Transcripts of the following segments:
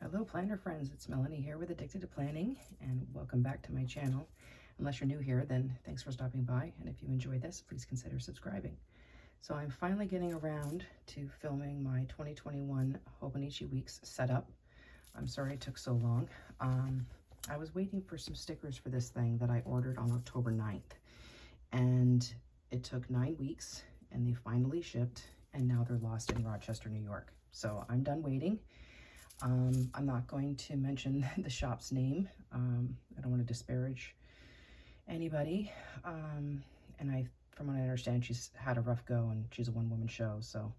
Hello planner friends, it's Melanie here with Addicted to Planning, and welcome back to my channel. Unless you're new here, then thanks for stopping by, and if you enjoyed this, please consider subscribing. So I'm finally getting around to filming my 2021 Hobonichi Weeks Set Up. I'm sorry it took so long. I was waiting for some stickers for this thing that I ordered on October 9th, and it took 9 weeks, and they finally shipped, and now they're lost in Rochester, New York. So I'm done waiting. I'm not going to mention the shop's name. I don't want to disparage anybody. And from what I understand, she's had a rough go and she's a one-woman show. So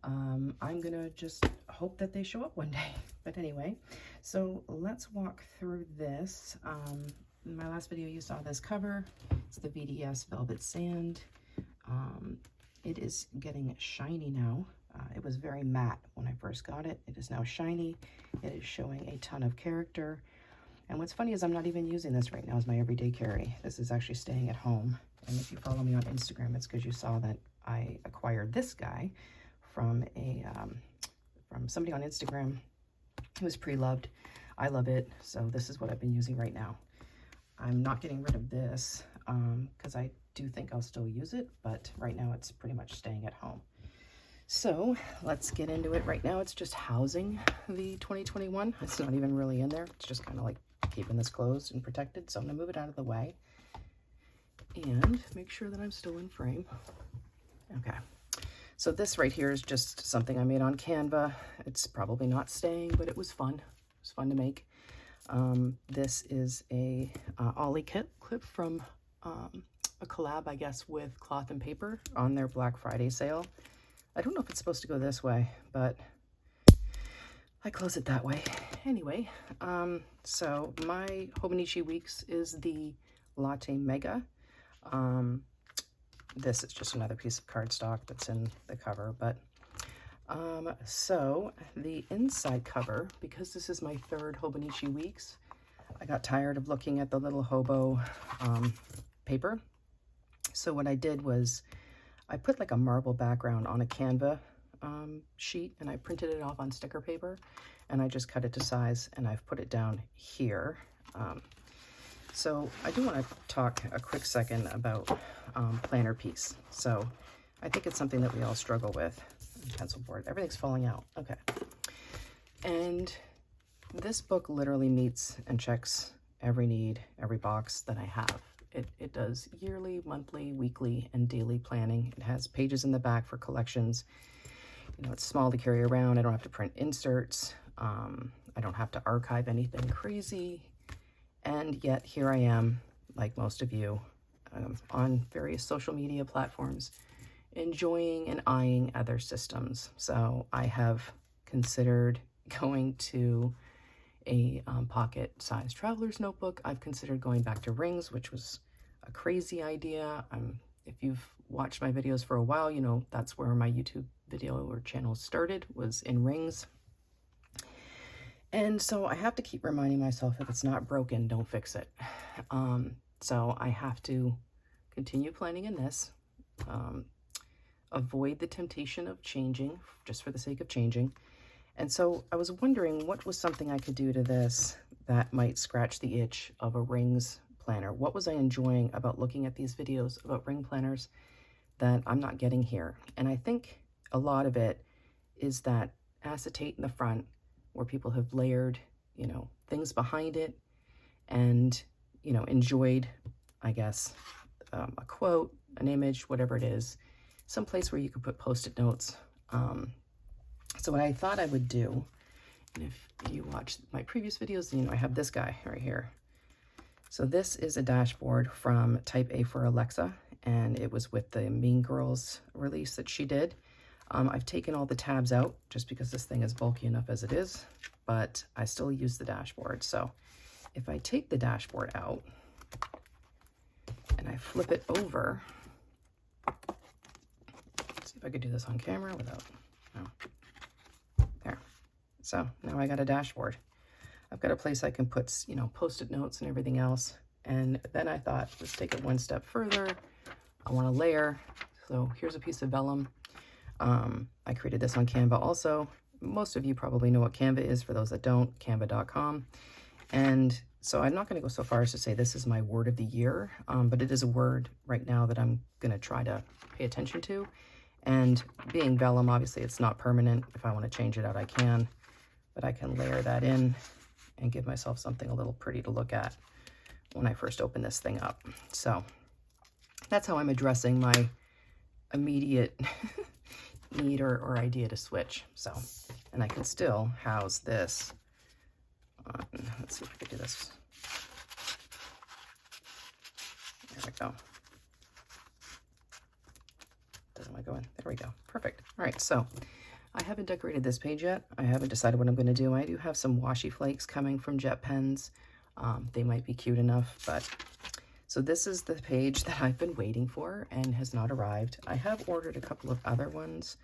I'm gonna just hope that they show up one day. But anyway, so let's walk through this. In my last video, you saw this cover. It's the VDS Velvet Sand. It is getting shiny now. It was very matte when I first got it. It is now shiny. It is showing a ton of character. And what's funny is I'm not even using this right now as my everyday carry. This is actually staying at home. And if you follow me on Instagram, it's because you saw that I acquired this guy from somebody on Instagram. It was pre-loved. I love it. So this is what I've been using right now. I'm not getting rid of this because I do think I'll still use it, but right now it's pretty much staying at home. So let's get into it right now. It's just housing the 2021. It's not even really in there. It's just kind of like keeping this closed and protected. So I'm gonna move it out of the way and make sure that I'm still in frame. Okay. So this right here is just something I made on Canva. It's probably not staying, but it was fun. It was fun to make. This is a Ollie clip from a collab, I guess, with Cloth and Paper on their Black Friday sale. I don't know if it's supposed to go this way, but I close it that way. Anyway, so my Hobonichi Weeks is the Latte Mega. This is just another piece of cardstock that's in the cover, but so the inside cover, because this is my third Hobonichi Weeks, I got tired of looking at the little hobo paper. So what I did was I put like a marble background on a Canva sheet, and I printed it off on sticker paper, and I just cut it to size, and I've put it down here. So I do want to talk a quick second about planner piece. So I think it's something that we all struggle with. Pencil board, everything's falling out. Okay. And this book literally meets and checks every need, every box that I have. It does yearly, monthly, weekly, and daily planning. It has pages in the back for collections. You know, it's small to carry around. I don't have to print inserts. I don't have to archive anything crazy. And yet here I am, like most of you, on various social media platforms, enjoying and eyeing other systems. So I have considered going to a pocket-sized traveler's notebook. I've considered going back to rings, which was a crazy idea. If you've watched my videos for a while, you know that's where my YouTube video or channel started, was in rings. And so I have to keep reminding myself, if it's not broken, don't fix it. So I have to continue planning in this, avoid the temptation of changing just for the sake of changing. And so I was wondering what was something I could do to this that might scratch the itch of a rings planner. What was I enjoying about looking at these videos about ring planners that I'm not getting here? And I think a lot of it is that acetate in the front, where people have layered, you know, things behind it and, you know, enjoyed, I guess, a quote, an image, whatever it is, someplace where you could put Post-it notes. So what I thought I would do, and if you watch my previous videos, you know, I have this guy right here. So this is a dashboard from Type A for Alexa, and it was with the Mean Girls release that she did. I've taken all the tabs out just because this thing is bulky enough as it is, but I still use the dashboard. So if I take the dashboard out and I flip it over, let's see if I could do this on camera without, no. There. So now I got a dashboard. I've got a place I can put, you know, Post-it notes and everything else. And then I thought, let's take it one step further. I want to layer. So here's a piece of vellum. I created this on Canva also. most of you probably know what Canva is. For those that don't, canva.com. And so I'm not going to go so far as to say this is my word of the year, but it is a word right now that I'm going to try to pay attention to. And being vellum, obviously it's not permanent. If I want to change it out, I can, but I can layer that in and give myself something a little pretty to look at when I first open this thing up. So that's how I'm addressing my immediate need or idea to switch. So, and I can still house this on, let's see if I can do this. There we go. Doesn't want to go in. There we go. Perfect. All right, so I haven't decorated this page yet. I haven't decided what I'm going to do. I do have some washi flakes coming from Jet Pens. They might be cute enough, but so this is the page that I've been waiting for and has not arrived. I have ordered a couple of other ones.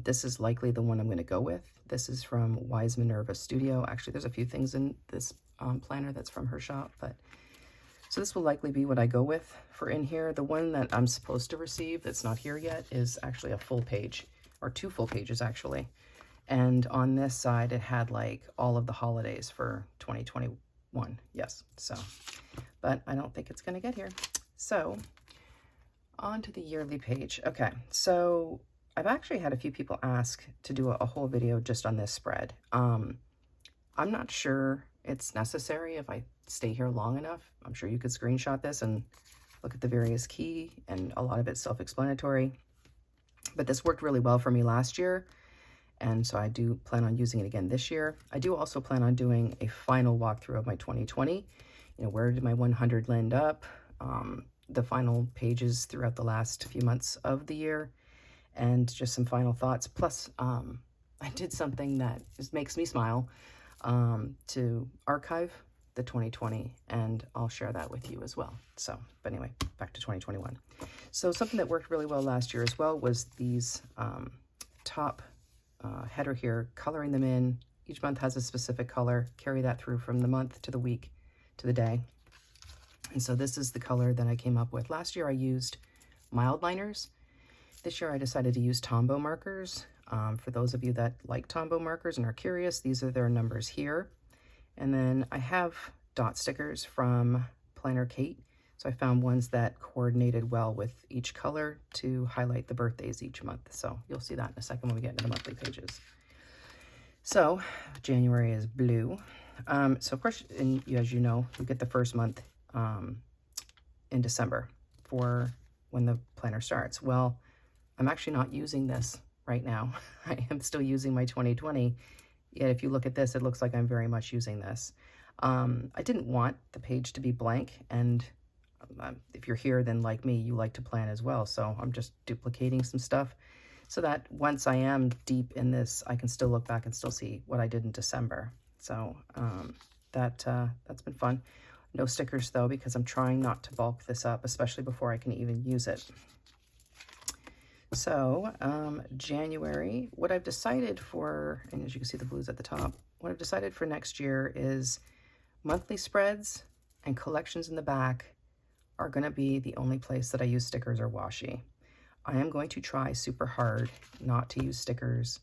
This is likely the one I'm going to go with. This is from Wise Minerva Studio. Actually, there's a few things in this planner that's from her shop, but so this will likely be what I go with for in here. The one that I'm supposed to receive that's not here yet is actually a full page, or 2 full pages actually. And on this side, it had like all of the holidays for 2021. Yes, so, but I don't think it's going to get here. So on to the yearly page. Okay, so I've actually had a few people ask to do a whole video just on this spread. I'm not sure it's necessary if I stay here long enough. I'm sure you could screenshot this and look at the various key, and a lot of it's self-explanatory. But this worked really well for me last year, and so I do plan on using it again this year. I do also plan on doing a final walkthrough of my 2020. You know, where did my 100 end up? The final pages throughout the last few months of the year, and just some final thoughts. Plus, I did something that just makes me smile, to archive the 2020, and I'll share that with you as well. So, but anyway, back to 2021. So something that worked really well last year as well was these top header here, coloring them in. Each month has a specific color. Carry that through from the month to the week to the day. And so this is the color that I came up with. Last year I used mild liners. This year I decided to use Tombow markers. For those of you that like Tombow markers and are curious, these are their numbers here. And then I have dot stickers from Planner Kate. So I found ones that coordinated well with each color to highlight the birthdays each month. So you'll see that in a second when we get into the monthly pages. So January is blue. So of course, as you know, we get the first month in December for when the planner starts. Well, I'm actually not using this right now. I am still using my 2020. Yet if you look at this, it looks like I'm very much using this. I didn't want the page to be blank, and if you're here, then like me, you like to plan as well. So I'm just duplicating some stuff so that once I am deep in this, I can still look back and still see what I did in December. So that's been fun. No stickers though, because I'm trying not to bulk this up, especially before I can even use it. So January, what I've decided for, and as you can see the blues at the top, what I've decided for next year is monthly spreads and collections in the back are going to be the only place that I use stickers or washi. I am going to try super hard not to use stickers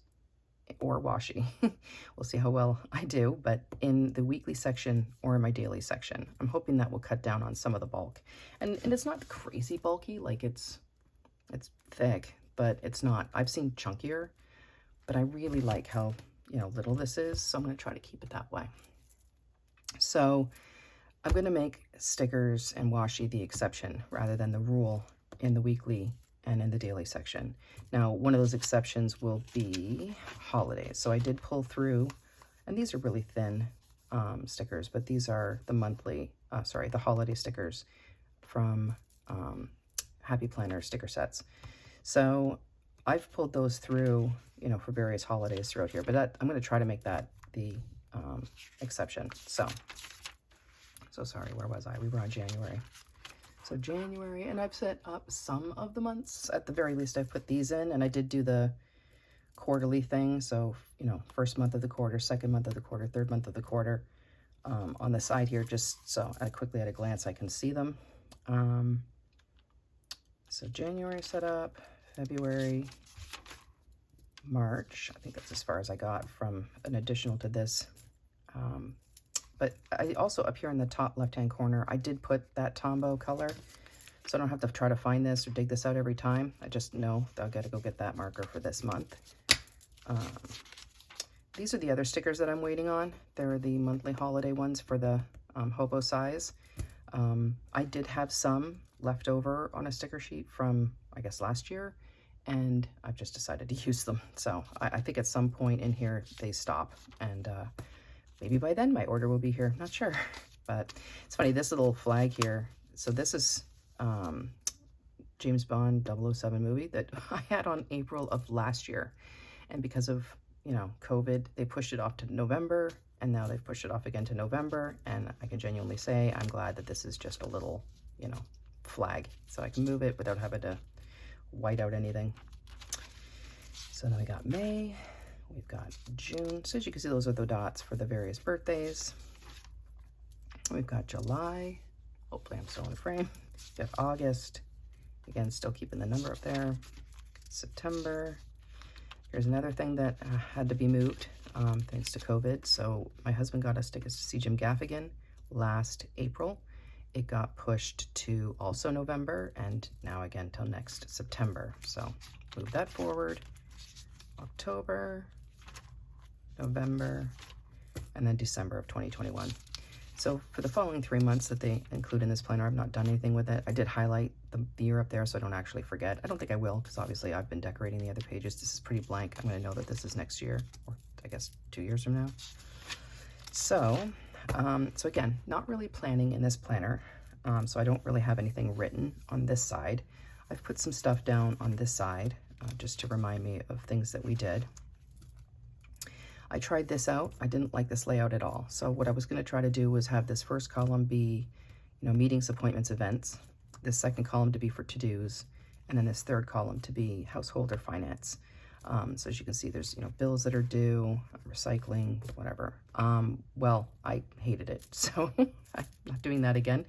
or washi. We'll see how well I do, but in the weekly section or in my daily section, I'm hoping that will cut down on some of the bulk. And it's not crazy bulky, like it's thick, but it's not. I've seen chunkier, but I really like how, you know, little this is, so I'm going to try to keep it that way. So I'm going to make stickers and washi the exception rather than the rule in the weekly and in the daily section. Now, one of those exceptions will be holidays. So I did pull through, and these are really thin stickers, but these are the monthly, the holiday stickers from Happy Planner sticker sets. So I've pulled those through, you know, for various holidays throughout here, but I'm going to try to make that the exception. So sorry, where was I? We were on January. So January, and I've set up some of the months. At the very least, I've put these in, and I did do the quarterly thing. So, you know, first month of the quarter, second month of the quarter, third month of the quarter on the side here, just so quickly at a glance I can see them. So January set up, February, March. I think that's as far as I got from an additional to this. But I also, up here in the top left-hand corner, I did put that Tombow color, so I don't have to try to find this or dig this out every time. I just know that I've got to go get that marker for this month. These are the other stickers that I'm waiting on. They're the monthly holiday ones for the hobo size. I did have some left over on a sticker sheet from, I guess, last year, and I've just decided to use them. So I think at some point in here they stop, and maybe by then my order will be here. Not sure. But it's funny, this little flag here. So this is James Bond 007 movie that I had on April of last year. And because of, you know, COVID, they pushed it off to November, and now they've pushed it off again to November. And I can genuinely say I'm glad that this is just a little, you know, flag, so I can move it without having to white out anything. So then we got May, we've got June. So as you can see, those are the dots for the various birthdays. We've got July. Hopefully I'm still in frame. We have August. Again, still keeping the number up there. September. Here's another thing that had to be moved thanks to COVID. So my husband got us tickets to see Jim Gaffigan last April. It got pushed to also November, and now again till next September. So move that forward. October, November, and then December of 2021. So for the following 3 months that they include in this planner, I've not done anything with it. I did highlight the year up there so I don't actually forget. I don't think I will, because obviously I've been decorating the other pages. This is pretty blank. I'm going to know that this is next year, or I guess 2 years from now. So, so again, not really planning in this planner. So I don't really have anything written on this side. I've put some stuff down on this side just to remind me of things that we did. I tried this out. I didn't like this layout at all. So what I was going to try to do was have this first column be, you know, meetings, appointments, events. This second column to be for to-dos, and then this third column to be household or finance. So as you can see, there's, you know, bills that are due, recycling, whatever. Well, I hated it, so I'm not doing that again.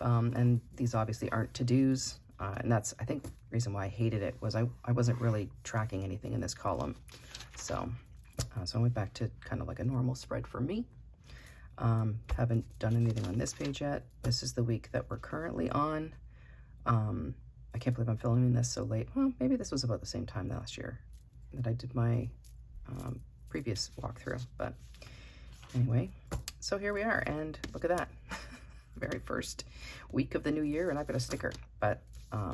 And these obviously aren't to-dos. And that's, I think, the reason why I hated it was I wasn't really tracking anything in this column. So I went back to kind of like a normal spread for me. Haven't done anything on this page yet. This is the week that we're currently on. I can't believe I'm filming this so late. Well, maybe this was about the same time last year that I did my previous walkthrough. But anyway, so here we are, and look at that. Very first week of the new year, and I've got a sticker. But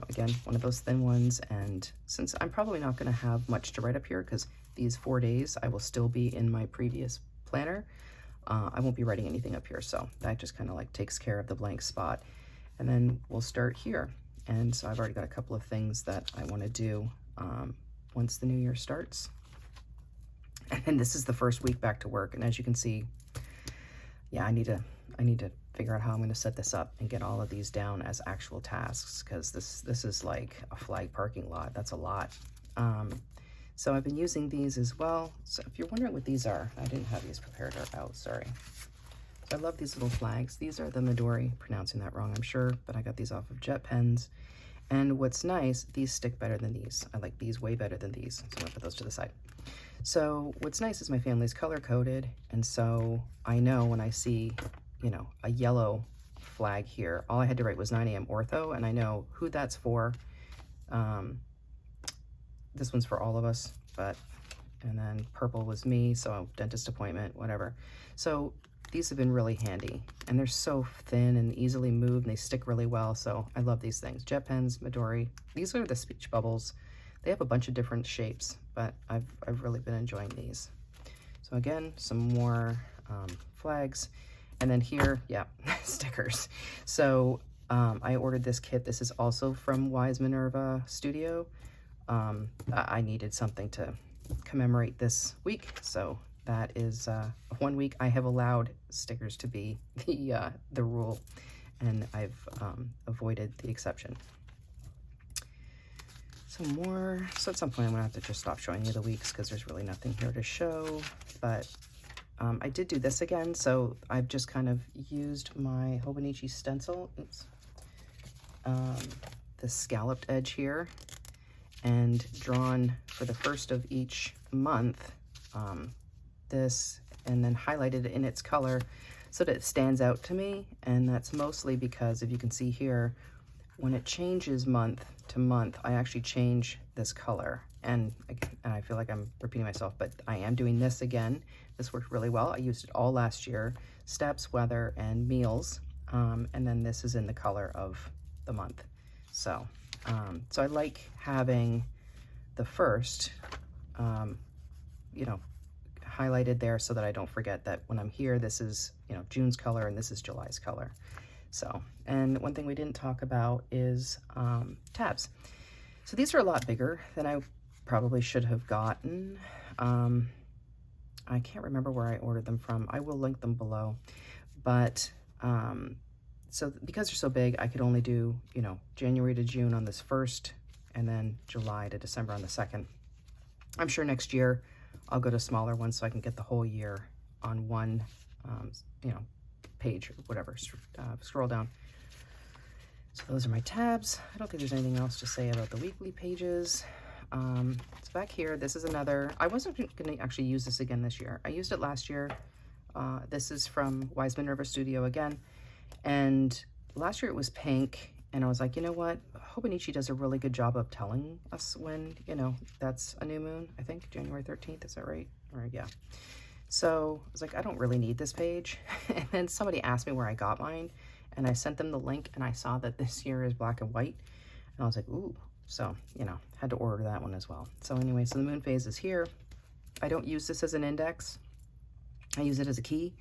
again, one of those thin ones, and since I'm probably not going to have much to write up here, because these 4 days I will still be in my previous planner, I won't be writing anything up here, so that just kind of like takes care of the blank spot. And then we'll start here. And so I've already got a couple of things that I want to do once the new year starts. And then this is the first week back to work, and as you can see, yeah, I need to figure out how I'm going to set this up and get all of these down as actual tasks, because this is like a flag parking lot. That's a lot. So I've been using these as well. So if you're wondering what these are, I didn't have these prepared or out, sorry. So I love these little flags. These are the Midori, pronouncing that wrong, I'm sure, but I got these off of Jet Pens. And what's nice, these stick better than these. I like these way better than these, so I'm gonna put those to the side. So what's nice is my family's color coded, and so I know when I see, you know, a yellow flag here, all I had to write was 9 a.m. ortho, and I know who that's for. This one's for all of us, but, and then purple was me, so dentist appointment, whatever. So these have been really handy, and they're so thin and easily moved, and they stick really well, so I love these things. Jet Pens, Midori. These are the speech bubbles. They have a bunch of different shapes, but I've really been enjoying these. So again, some more flags. And then here, yeah, stickers. So I ordered this kit. This is also from Wise Minerva Studio. I needed something to commemorate this week, so that is 1 week I have allowed stickers to be the rule, and I've avoided the exception. So more, so at some point I'm gonna have to just stop showing you the weeks because there's really nothing here to show, but I did do this again, so I've just kind of used my Hobonichi stencil, oops, the scalloped edge here, and drawn for the first of each month this, and then highlighted it in its color so that it stands out to me. And that's mostly because, if you can see here, when it changes month to month, I actually change this color. And I feel like I'm repeating myself, but I am doing this again. This worked really well. I used it all last year: steps, weather, and meals. And then this is in the color of the month. So, so I like having the first, you know, highlighted there so that I don't forget that when I'm here, this is, you know, June's color and this is July's color. So, and one thing we didn't talk about is tabs. So these are a lot bigger than I probably should have gotten. I can't remember where I ordered them from. I will link them below. But so because they're so big, I could only do, you know, January to June on this first, and then July to December on the second. I'm sure next year I'll go to smaller ones so I can get the whole year on one, you know, page or whatever. Scroll down. So those are my tabs. I don't think there's anything else to say about the weekly pages. So back here, this is another, I wasn't going to actually use this again this year. I used it last year. This is from Wise Minerva Studio again. And last year it was pink. And I was like, you know what? Hobonichi does a really good job of telling us when, you know, that's a new moon. I think January 13th, is that right? Or yeah. So I was like, I don't really need this page. And then somebody asked me where I got mine, and I sent them the link, and I saw that this year is black and white. And I was like, ooh. So, you know, had to order that one as well. So anyway, so the moon phase is here. I don't use this as an index. I use it as a key.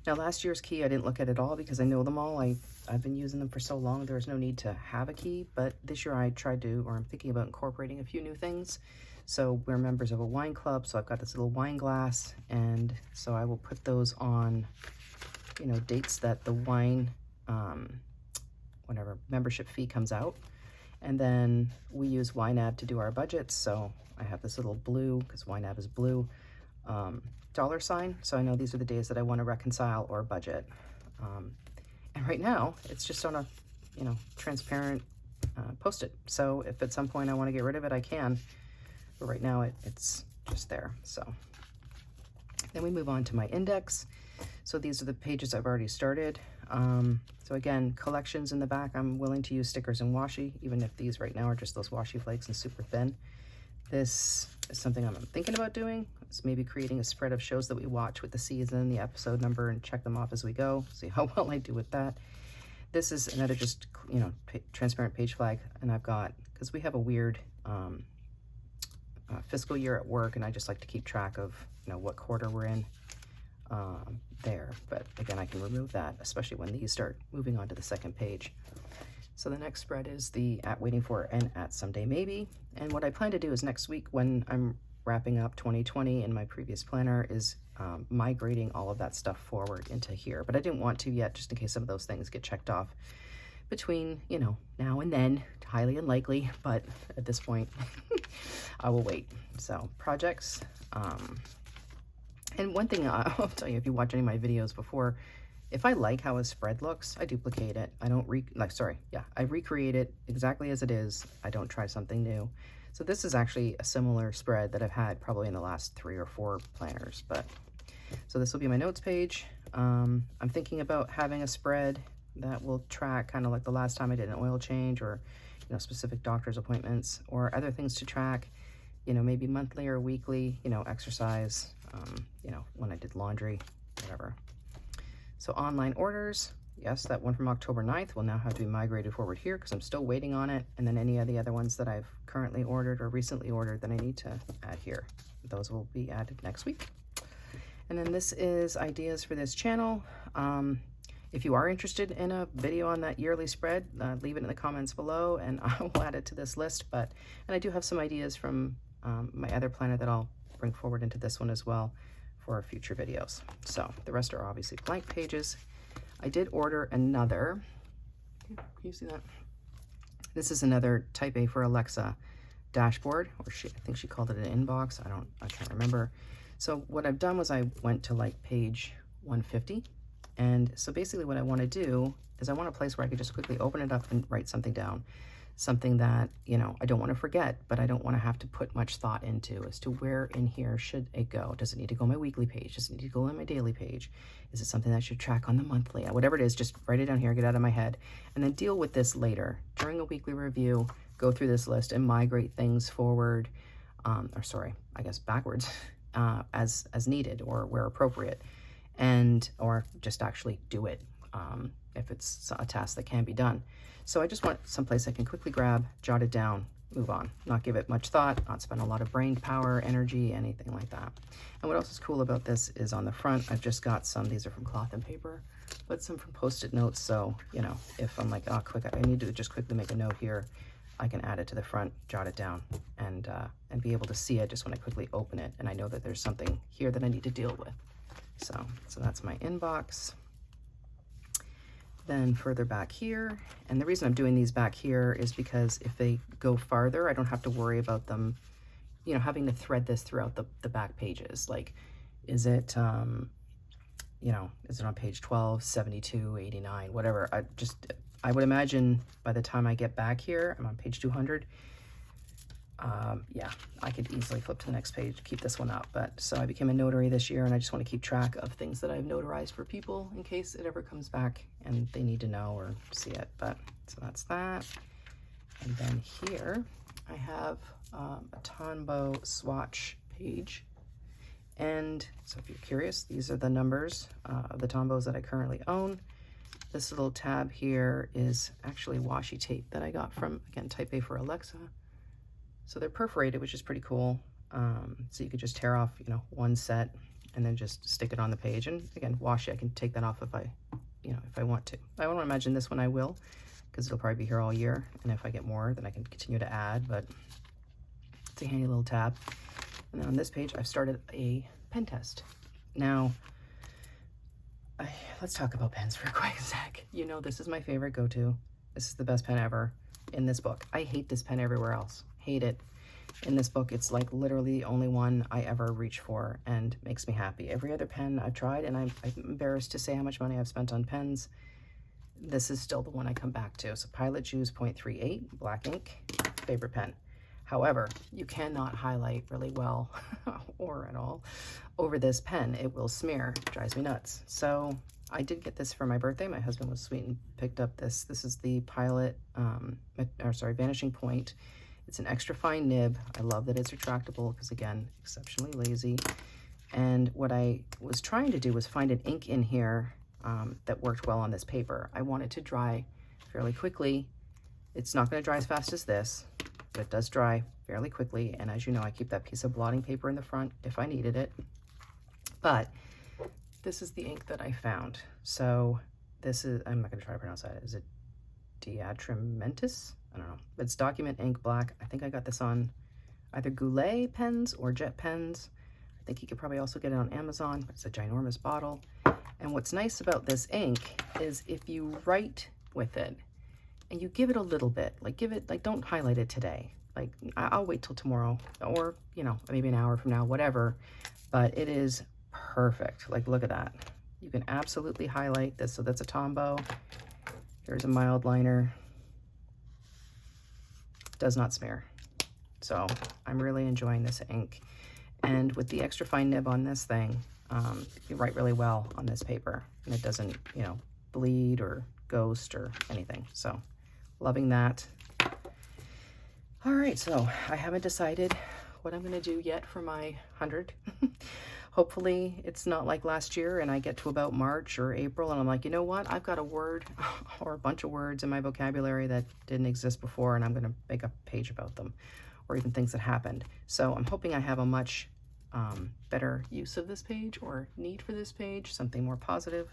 Now, last year's key, I didn't look at it all because I know them all. I've been using them for so long, there's no need to have a key. But this year I tried to, or I'm thinking about incorporating a few new things. So we're members of a wine club, so I've got this little wine glass, and so I will put those on, you know, dates that the wine, whatever, membership fee comes out. And then we use YNAB to do our budgets. So I have this little blue, because YNAB is blue, dollar sign. So I know these are the days that I want to reconcile or budget. And right now it's just on a, you know, transparent Post-it. So if at some point I want to get rid of it, I can. But right now it's just there. So then we move on to my index. So these are the pages I've already started. So again, collections in the back, I'm willing to use stickers and washi, even if these right now are just those washi flakes and super thin. This is something I'm thinking about doing. It's maybe creating a spread of shows that we watch with the season, the episode number, and check them off as we go, see how well I do with that. This is another just, you know, transparent page flag, and I've got, because we have a weird fiscal year at work, and I just like to keep track of, you know, what quarter we're in. There, but again, I can remove that, especially when these start moving on to the second page. So the next spread is the at waiting for and at someday maybe. And what I plan to do is next week, when I'm wrapping up 2020 in my previous planner, is migrating all of that stuff forward into here. But I didn't want to yet, just in case some of those things get checked off between, you know, now and then. Highly unlikely, but at this point I will wait. So projects, and one thing I'll tell you, if you watch any of my videos before, if I like how a spread looks, I duplicate it. I don't I recreate it exactly as it is. I don't try something new. So this is actually a similar spread that I've had probably in the last 3 or 4 planners. But so this will be my notes page. I'm thinking about having a spread that will track kind of like the last time I did an oil change, or, you know, specific doctor's appointments, or other things to track, you know, maybe monthly or weekly, you know, exercise, you know, when I did laundry, whatever. So online orders, yes, that one from October 9th will now have to be migrated forward here because I'm still waiting on it. And then any of the other ones that I've currently ordered or recently ordered that I need to add here, those will be added next week. And then this is ideas for this channel. If you are interested in a video on that yearly spread, leave it in the comments below and I will add it to this list. And I do have some ideas from my other planner that I'll bring forward into this one as well for future videos. So the rest are obviously blank pages. I did order another, can you see that? This is another Type A for Alexa dashboard, or I think she called it an inbox. I can't remember. So what I've done was I went to like page 150. And so basically what I want to do is I want a place where I could just quickly open it up and write something down. something that, you know, I don't want to forget, but I don't want to have to put much thought into as to where in here should it go. Does it need to go on my weekly page? Does it need to go on my daily page? Is it something that I should track on the monthly? Whatever it is, just write it down here, get it out of my head, and then deal with this later. During a weekly review, go through this list and migrate things forward, or sorry, I guess backwards, as needed or where appropriate, or just actually do it if it's a task that can be done. So I just want someplace I can quickly grab, jot it down, move on, not give it much thought, not spend a lot of brain power, energy, anything like that. And what else is cool about this is on the front, I've just got some, these are from cloth and paper, but some from Post-it notes. So, you know, if I'm like, oh, quick, I need to just quickly make a note here, I can add it to the front, jot it down, and be able to see it just when I quickly open it. And I know that there's something here that I need to deal with. So that's my inbox. Then further back here, and the reason I'm doing these back here is because if they go farther, I don't have to worry about them, you know, having to thread this throughout the back pages. Like, is it, you know, is it on page 12, 72, 89, whatever. I would imagine by the time I get back here, I'm on page 200. Yeah, I could easily flip to the next page, keep this one up. But so I became a notary this year, and I just want to keep track of things that I've notarized for people in case it ever comes back and they need to know or see it. But so that's that. And then here I have a Tombow swatch page. And so if you're curious, these are the numbers of the Tombows that I currently own. This little tab here is actually washi tape that I got from, again, Type A for Alexa. So they're perforated, which is pretty cool. So you could just tear off, you know, one set and then just stick it on the page. And again, washi, I can take that off if I want to. I don't imagine this one I will, because it'll probably be here all year. And if I get more, then I can continue to add, but it's a handy little tab. And then on this page, I've started a pen test. Now, let's talk about pens for a quick sec. You know, this is my favorite go-to. This is the best pen ever in this book. I hate this pen everywhere else. Hate it. In this book, it's like literally the only one I ever reach for and makes me happy. Every other pen I've tried, and I'm embarrassed to say how much money I've spent on pens, this is still the one I come back to. So Pilot Juice 0.38, black ink, favorite pen. However, you cannot highlight really well or at all over this pen. It will smear. It drives me nuts. So I did get this for my birthday. My husband was sweet and picked up this. This is the Pilot, Vanishing Point. It's an extra fine nib. I love that it's retractable because, again, exceptionally lazy. And what I was trying to do was find an ink in here that worked well on this paper. I want it to dry fairly quickly. It's not going to dry as fast as this, but it does dry fairly quickly. And as you know, I keep that piece of blotting paper in the front if I needed it. But this is the ink that I found. So this is, I'm not going to try to pronounce that. Is it Diatramentis? I don't know. It's Document Ink Black. I think I got this on either Goulet pens or Jet pens. I think you could probably also get it on Amazon. It's a ginormous bottle. And what's nice about this ink is if you write with it and you give it a little bit, like don't highlight it today. Like I'll wait till tomorrow or, you know, maybe an hour from now, whatever. But it is perfect. Like, look at that. You can absolutely highlight this. So that's a Tombow. Here's a mild liner. Does not smear. So I'm really enjoying this ink. And with the extra fine nib on this thing, you write really well on this paper. And it doesn't, you know, bleed or ghost or anything. So loving that. All right, so I haven't decided what I'm going to do yet for my 100. Hopefully it's not like last year and I get to about March or April and I'm like, you know what? I've got a word or a bunch of words in my vocabulary that didn't exist before and I'm going to make a page about them, or even things that happened. So I'm hoping I have a much better use of this page or need for this page, something more positive.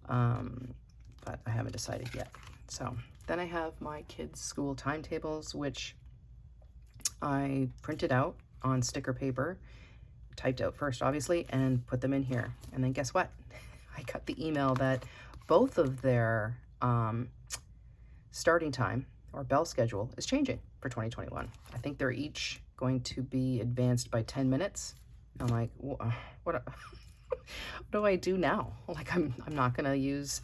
But I haven't decided yet. So then I have my kids' school timetables, which I printed out on sticker paper, typed out first, obviously, and put them in here. And then guess what? I got the email that both of their starting time or bell schedule is changing for 2021. I think they're each going to be advanced by 10 minutes. I'm like, what do I do now? Like, I'm not going to use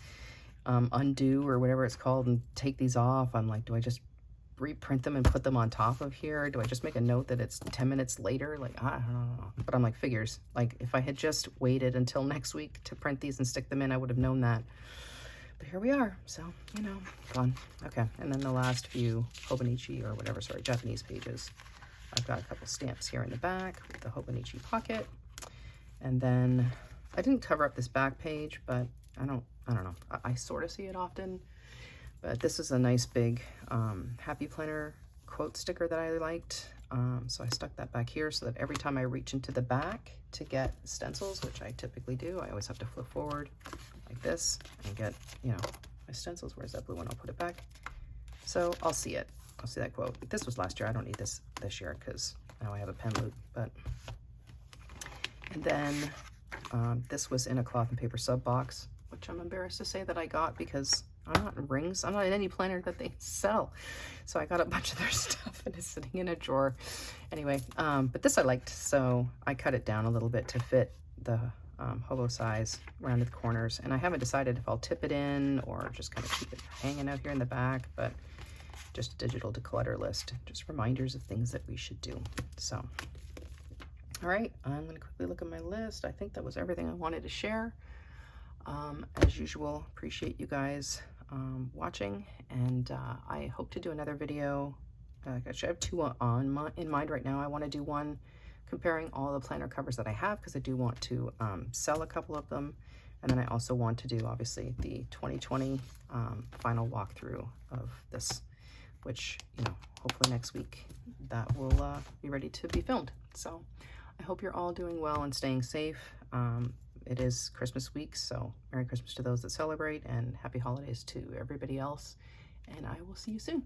undo or whatever it's called and take these off. I'm like, do I just reprint them and put them on top of here? Do I just make a note that it's 10 minutes later? Like, I don't know. But I'm like, figures. Like, if I had just waited until next week to print these and stick them in, I would have known that. But here we are. So, you know, fun. Okay. And then the last few Hobonichi or whatever, sorry, Japanese pages. I've got a couple stamps here in the back with the Hobonichi pocket. And then I didn't cover up this back page, but I don't know. I sort of see it often. But this is a nice big Happy Planner quote sticker that I liked. So I stuck that back here so that every time I reach into the back to get stencils, which I typically do, I always have to flip forward like this and get, you know, my stencils. Where's that blue one? I'll put it back. So I'll see it. I'll see that quote. This was last year. I don't need this year because now I have a pen loop. But and then this was in a cloth and paper sub box, which I'm embarrassed to say that I got because I'm not in Rings. I'm not in any planner that they sell. So I got a bunch of their stuff and it's sitting in a drawer. Anyway, but this I liked. So I cut it down a little bit to fit the hobo size around the corners. And I haven't decided if I'll tip it in or just kind of keep it hanging out here in the back, but just a digital declutter list, just reminders of things that we should do. So, all right, I'm going to quickly look at my list. I think that was everything I wanted to share. As usual, appreciate you guys watching, and I hope to do another video. Actually, I have two in mind right now. I want to do one comparing all the planner covers that I have because I do want to sell a couple of them, and then I also want to do obviously the 2020 final walkthrough of this, which, you know, hopefully next week that will be ready to be filmed. So I hope you're all doing well and staying safe. It is Christmas week, so Merry Christmas to those that celebrate and Happy Holidays to everybody else. And I will see you soon.